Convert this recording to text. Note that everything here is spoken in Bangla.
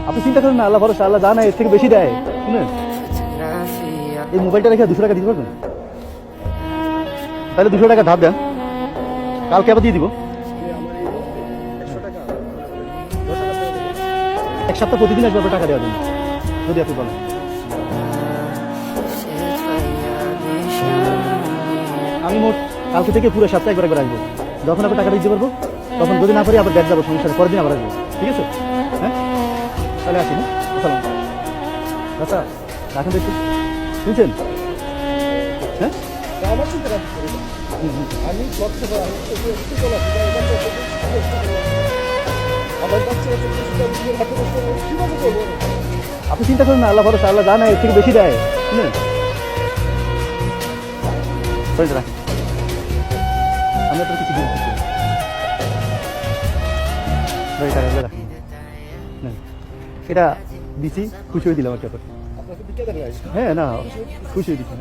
আপনি চিন্তা করেন না, আল্লাহ ভরসা, আল্লাহ জানে এর থেকে বেশি দেয়। শুনেন, এই মোবাইলটা রেখে 200 টাকা দিতে পারবেন? তাহলে 200 টাকা ধার দেন, কালকে আবার দিয়ে দিব। এক সপ্তাহ প্রতিদিন আসবে আপনার টাকা দেওয়ার জন্য, যদি আপনি বলেন। আমি মোট কালকে থেকে পুরো সপ্তাহে একবার আসবো। যখন আপনার টাকাটা দিতে পারবো তখন, যদি না পারি আবার ব্যাগ যাবো, সমস্যা নেই, পরের দিন আবার আসবো। ঠিক আছে? হ্যাঁ, তাহলে আসি। হ্যাঁ, আসসালাম। আচ্ছা, রাখেন দেখছি, শুনছেন? হ্যাঁ, আমার চিন্তা আমি আপনি চিন্তা করেন না, আল্লাহ ভরসা, আল্লাহ জানে এর থেকে বেশি দেয়। শুনেন, রাখেন, আমি আপনার কিছু দিন এটা দিছি, খুশি হয়ে দিলাম আর কি। হ্যাঁ, না খুশি হয়ে দিচ্ছি।